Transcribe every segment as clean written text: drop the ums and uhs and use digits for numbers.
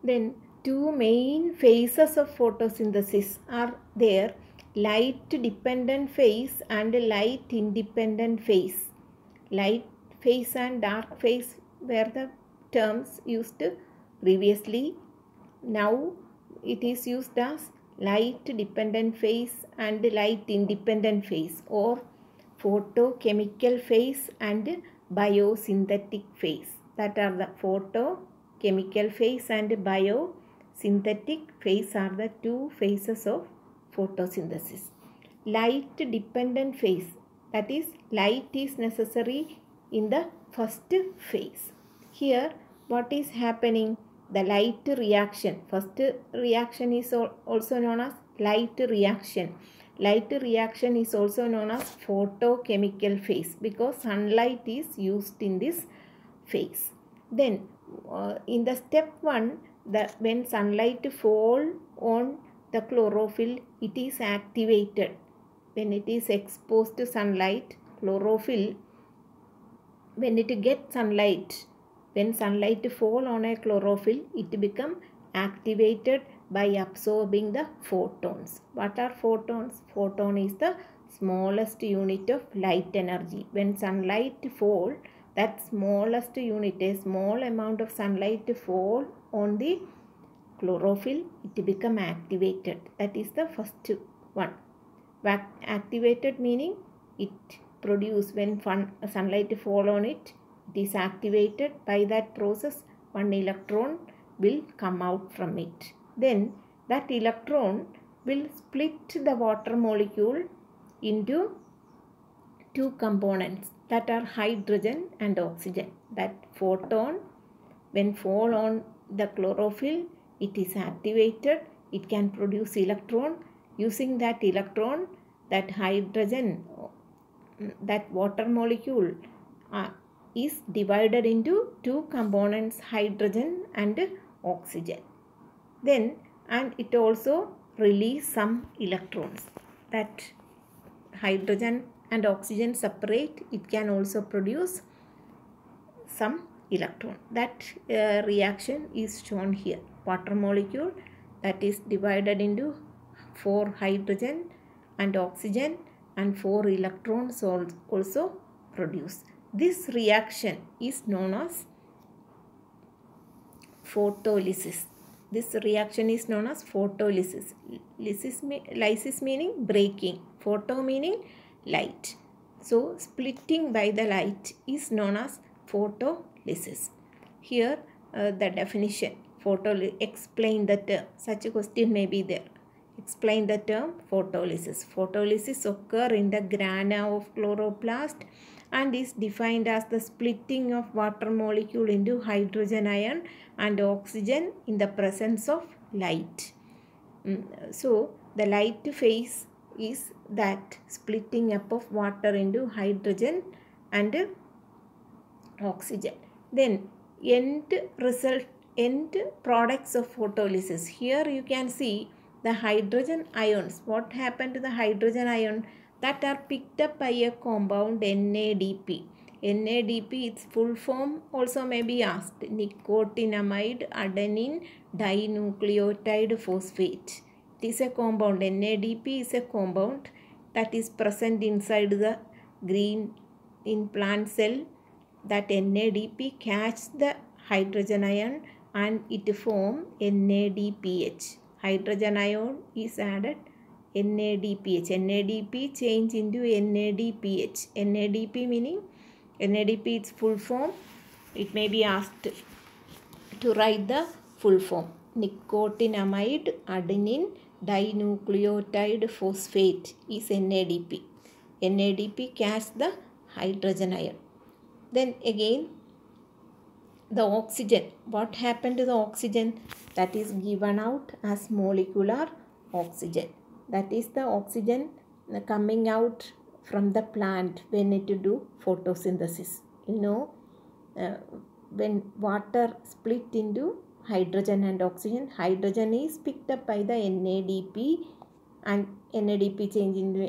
Then two main phases of photosynthesis are there: light dependent phase and light independent phase. Light phase and dark phase were the terms used previously. Now it is used as light dependent phase and light independent phase, or photochemical phase and biosynthetic phase. That are the photochemical phase and biosynthetic phase are the two phases of photosynthesis. Light dependent phase, that is, light is necessary in the first phase. Here what is happening? The light reaction, first reaction is also known as light reaction. Light reaction is also known as photochemical phase because sunlight is used in this phase. Then in the step 1, when sunlight fall on the chlorophyll, it is activated. When it is exposed to sunlight, chlorophyll, when it gets sunlight, when sunlight fall on a chlorophyll, it become activated by absorbing the photons. What are photons? Photon is the smallest unit of light energy. When sunlight fall, that smallest unit, a small amount of sunlight fall on the chlorophyll, it become activated. That is the first one. Activated meaning it produce, when sunlight fall on it, it is activated. By that process, one electron will come out from it. Then that electron will split the water molecule into two components, that are hydrogen and oxygen. That photon, when fall on the chlorophyll, it is activated. It can produce electron. Using that electron, that hydrogen, that water molecule is divided into two components, hydrogen and oxygen. Then, and it also release some electrons. That hydrogen and oxygen separate, it can also produce some electron. That reaction is shown here. Water molecule that is divided into 4 hydrogen and oxygen, and 4 electrons also produce. This reaction is known as photolysis. This reaction is known as photolysis. Lysis meaning breaking, photo meaning light. So splitting by the light is known as photolysis. Here the definition, explain the term. Such a question may be there. Explain the term photolysis. Photolysis occurs in the grana of chloroplast and is defined as the splitting of water molecule into hydrogen ion and oxygen in the presence of light. So the light phase is that splitting up of water into hydrogen and oxygen. Then end products of photolysis. Here you can see the hydrogen ions. What happened to the hydrogen ion? That are picked up by a compound NADP. NADP, its full form also may be asked. Nicotinamide adenine dinucleotide phosphate. It is a compound. NADP is a compound that is present inside the green in plant cell. That NADP catch the hydrogen ion and it form NADPH. Hydrogen ion is added NADPH. NADP change into NADPH. NADP meaning, NADP its full form. It may be asked to write the full form. Nicotinamide adenine dinucleotide phosphate is NADP. NADP catch the hydrogen ion. Then again, the oxygen. What happened to the oxygen? That is given out as molecular oxygen. That is the oxygen coming out from the plant when it do photosynthesis. You know, when water split into hydrogen and oxygen, hydrogen is picked up by the NADP and NADP change into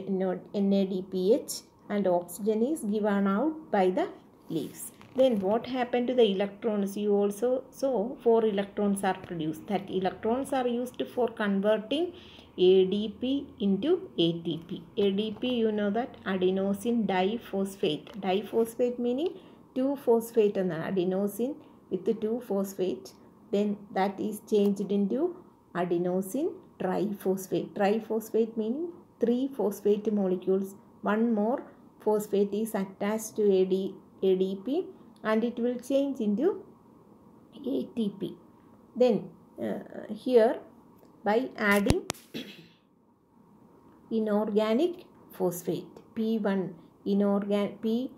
NADPH, and oxygen is given out by the leaves. Then what happened to the electrons? You also saw 4 electrons are produced. That electrons are used for converting ADP into ATP. ADP, you know that adenosine diphosphate. Diphosphate meaning 2 phosphate and adenosine with the 2 phosphate. Then that is changed into adenosine triphosphate. Triphosphate meaning 3 phosphate molecules. One more phosphate is attached to ADP and it will change into ATP. Then here by adding inorganic phosphate P1 inorganic Pi